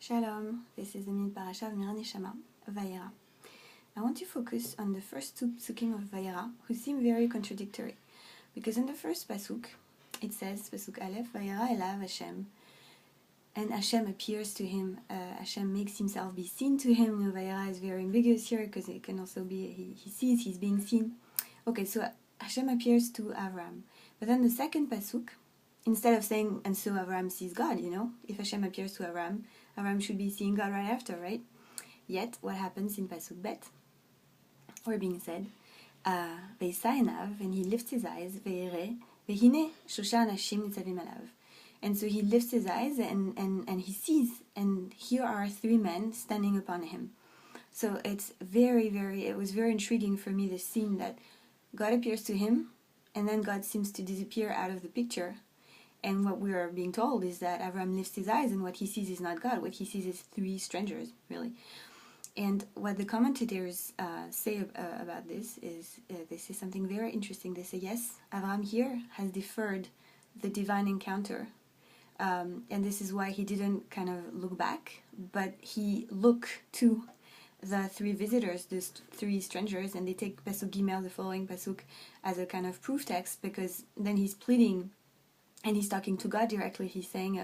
Shalom, this is the mini Parasha of Mira Neshama, Vayera. I want to focus on the first two psukim of Vayera, who seem very contradictory. Because in the first pasuk, it says, pasuk Aleph, Vayera elav Hashem, and Hashem appears to him, Hashem makes himself be seen to him. Vayera is very ambiguous here, because it can also be, he sees, he's being seen. Okay, so Hashem appears to Avram. But then the second pasuk, instead of saying, and so Avram sees God, if Hashem appears to Avram, Avram should be seeing God right after, right? Yet, what happens in Pasuk Bet, or being said, Vayisa enav, and he lifts his eyes, Vayere, Vehine, shosha anashim nitzavim alav. And so he lifts his eyes and he sees, and here are three men standing upon him. So it was very intriguing for me, this scene that God appears to him, and then God seems to disappear out of the picture. And what we are being told is that Avram lifts his eyes, and what he sees is not God. What he sees is three strangers, really. And what the commentators say about this is, they say something very interesting. They say, yes, Avram here has deferred the divine encounter. And this is why he didn't kind of look back, but he looked to the three visitors, these three strangers, and they take Pasuk Gimel, the following Pasuk, as a kind of proof text, because then he's pleading. And he's talking to God directly. He's saying,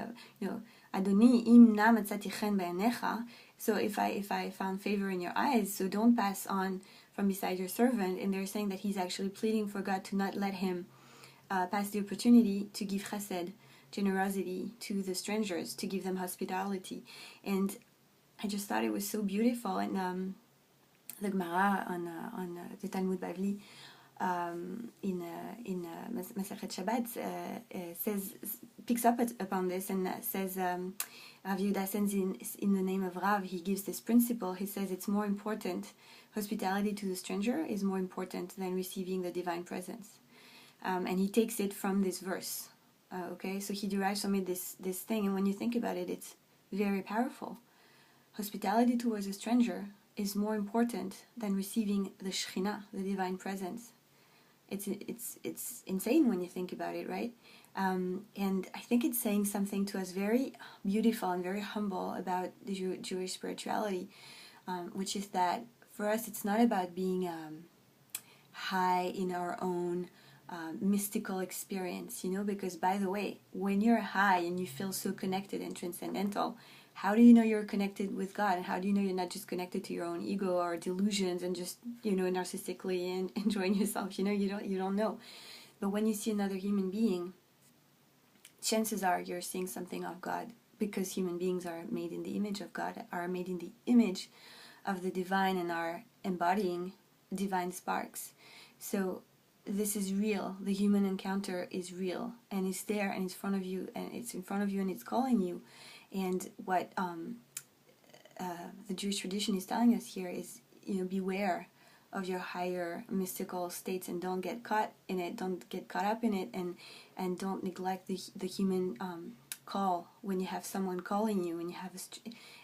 Adoni, im na matzati chen ba'anecha. So if I found favor in your eyes, so don't pass on from beside your servant. And they're saying that he's actually pleading for God to not let him pass the opportunity to give chesed, generosity to the strangers, to give them hospitality. And I just thought it was so beautiful. And the Gemara on the Talmud Bavli, in Masechet Shabbat picks up upon this and says, Rav Yehuda sends in the name of Rav, he gives this principle. He says it's more important, hospitality to the stranger is more important than receiving the divine presence. And he takes it from this verse. Okay, so he derives from it this thing, and when you think about it, it's very powerful. Hospitality towards a stranger is more important than receiving the Shekhinah, the divine presence. It's insane when you think about it, right? And I think it's saying something to us very beautiful and very humble about the Jewish spirituality, which is that for us it's not about being high in our own mystical experience, because by the way, when you're high and you feel so connected and transcendental, how do you know you're connected with God? And how do you know you're not just connected to your own ego or delusions and just, narcissistically and enjoying yourself? You don't know. But when you see another human being, chances are you're seeing something of God, because human beings are made in the image of God, are made in the image of the divine, and are embodying divine sparks. So this is real. The human encounter is real, and it's there, and it's in front of you, and it's calling you. And what the Jewish tradition is telling us here is, beware of your higher mystical states, and don't get caught in it, don't get caught up in it, and don't neglect the human call when you have someone calling you, when you have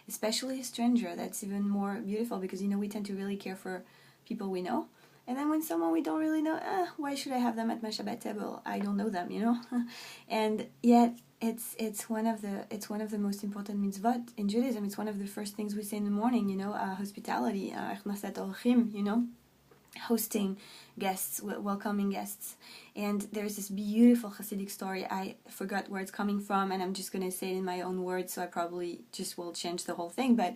especially a stranger. That's even more beautiful, because we tend to really care for people we know. And then when someone we don't really know, why should I have them at my Shabbat table? I don't know them, And yet it's one of the most important mitzvot in Judaism. It's one of the first things we say in the morning, hospitality, hosting guests, welcoming guests. And there's this beautiful Hasidic story. I forgot where it's coming from, and I'm just going to say it in my own words, so I probably just will change the whole thing, but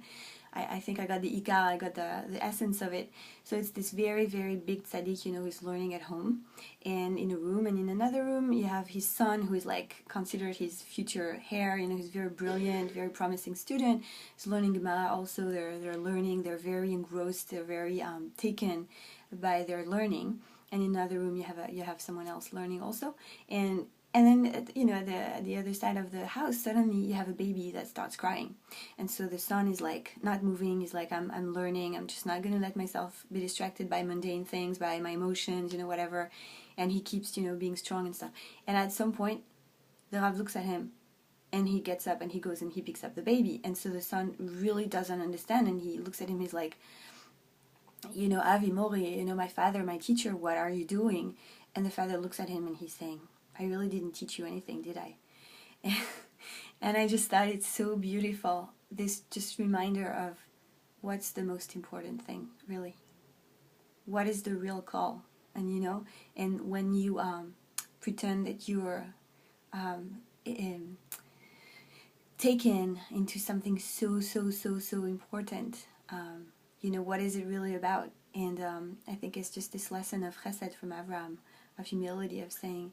I think I got the ikar, I got the essence of it. So it's this very, very big tzaddik, who's learning at home, and in a room, and in another room you have his son, who is considered his future heir, he's very brilliant, very promising student. He's learning Gemara also. They're learning, they're very engrossed, they're very taken by their learning. And in another room you have someone else learning also, and then, at the other side of the house, suddenly you have a baby that starts crying. And so the son is not moving. He's like, I'm learning. I'm just not going to let myself be distracted by mundane things, by my emotions, whatever. And he keeps, being strong and stuff. And at some point, the Rav looks at him, and he gets up and he goes and he picks up the baby. And so the son really doesn't understand, and he looks at him, he's like, Avi Mori, my father, my teacher, what are you doing? And the father looks at him and he's saying, I really didn't teach you anything, did I? And I just thought it's so beautiful, this just reminder of what's the most important thing, really. What is the real call? And and when you pretend that you're taken into something so important, what is it really about? And I think it's just this lesson of chesed from Abraham, of humility, of saying,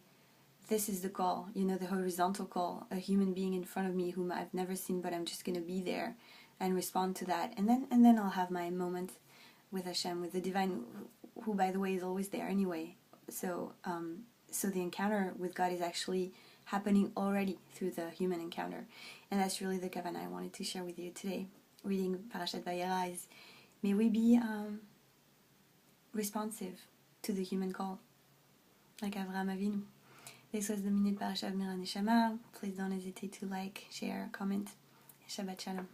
this is the call, the horizontal call, a human being in front of me whom I've never seen, but I'm just going to be there and respond to that. And then I'll have my moment with Hashem, with the divine, who by the way is always there anyway. So the encounter with God is actually happening already through the human encounter. And that's really the kavanah I wanted to share with you today. Reading Parashat Vayera is, may we be responsive to the human call, like Avraham Avinu. This was the Minute Parasha of Mira Neshama. Please don't hesitate to like, share, comment. Shabbat Shalom.